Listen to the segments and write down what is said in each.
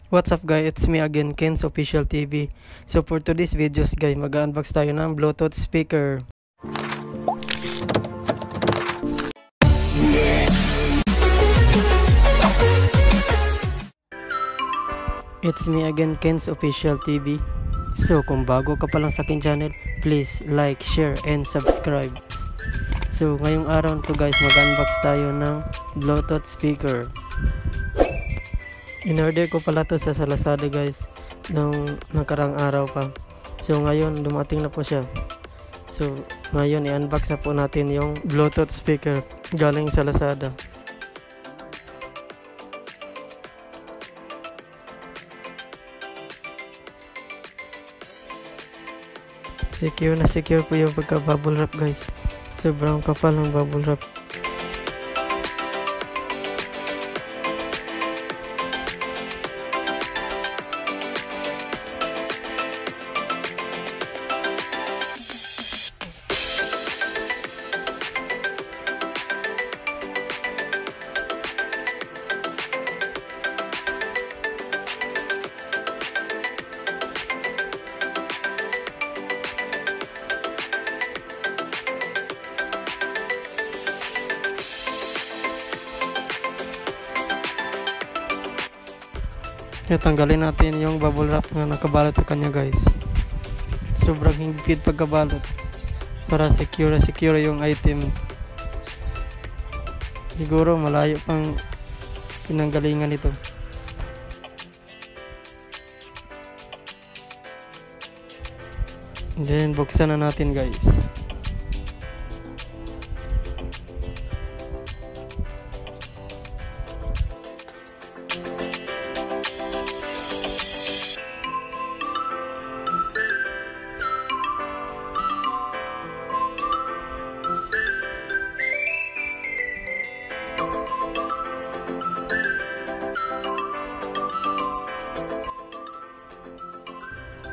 What's up guys, it's me again, Ken's Official TV. So for today's videos guys, mag-unbox tayo ng Bluetooth speaker. It's me again, Ken's Official TV. So kung bago ka pa lang sa akin channel, please like, share, and subscribe. So ngayong araw to guys, mag-unbox tayo ng Bluetooth speaker. In-order ko pala to sa Lazada guys nung nakarang araw pa. So ngayon dumating na po siya. So ngayon i-unbox na po natin yung Bluetooth speaker galing sa Lazada. Secure na secure po yung pagka bubble wrap guys. Sobrang kapal ng bubble wrap. Tanggalin natin yung bubble wrap na nakabalot sa kanya guys. Sobrang higpit pagkabalot para secure yung item. Siguro malayo pang pinanggalingan ito. And then buksan na natin guys.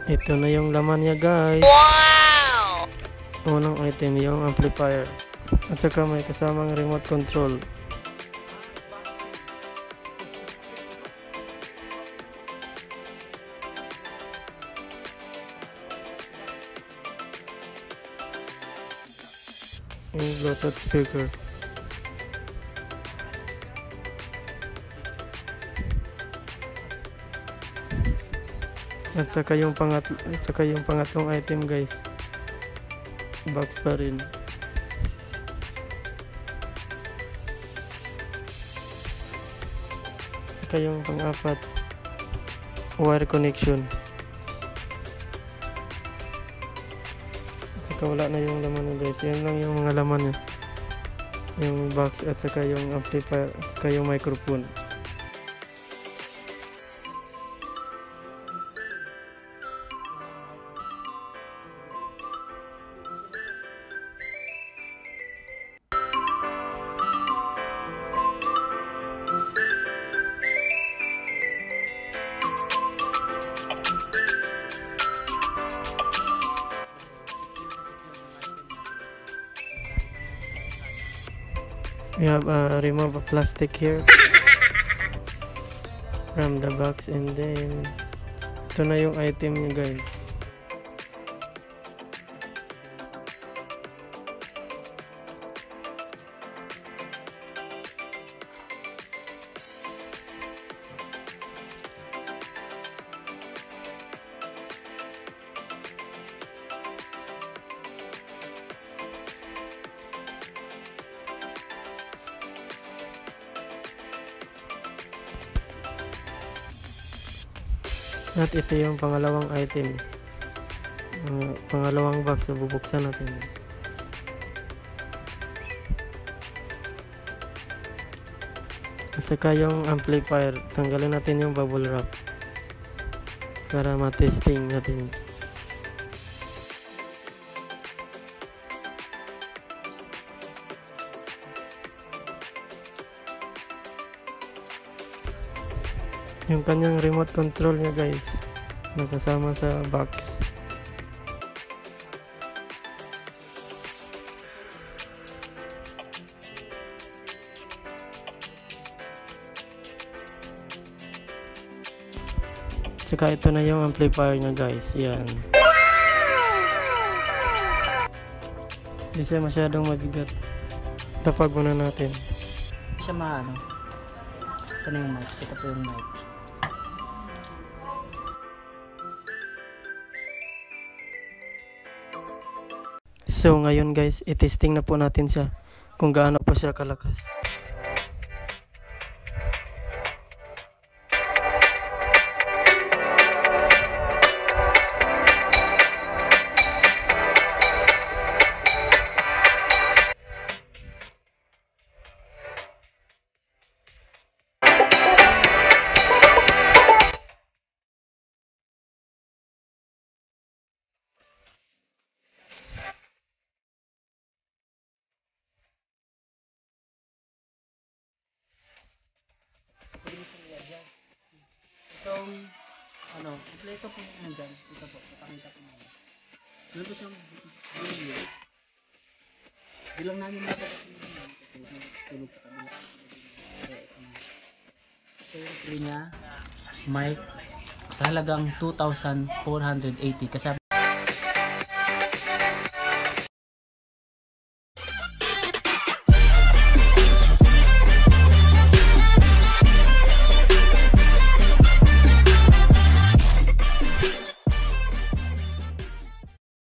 Ito na yung laman niya guys. Wow! Unang item yung amplifier. At saka may kasamang remote control. Yung Bluetooth speaker. At saka yung pangatlong item guys. Box pa rin. Saka yung pang-apat, wire connection. At saka wala na yung laman niya guys. Yan lang yung mga laman niya. Yung box at saka yung amplifier at saka yung microphone. We have remove a plastic here from the box, and then ito na yung item niya guys. At ito yung pangalawang items. Pangalawang box na bubuksan natin. At saka yung amplifier. Tanggalin natin yung bubble wrap para matesting natin. Yung kanyang remote control niya guys, nakasama sa box. Tsaka ito na yung amplifier niya guys. Yan. Hindi siya masyadong mabigat. Tapag muna natin. Hindi siya maano. Saan yung mic? Ito po yung mic. So ngayon guys, i-testing na po natin siya kung gaano po siya kalakas. Itong, ano, ito po nandyan. Ito po, pakita ko naman. Meron po siyang video. Bilang namin mga kapatid naman kasi tulog sa kabila. Ito yung free niya, mic, sa halagang 2,480 kasama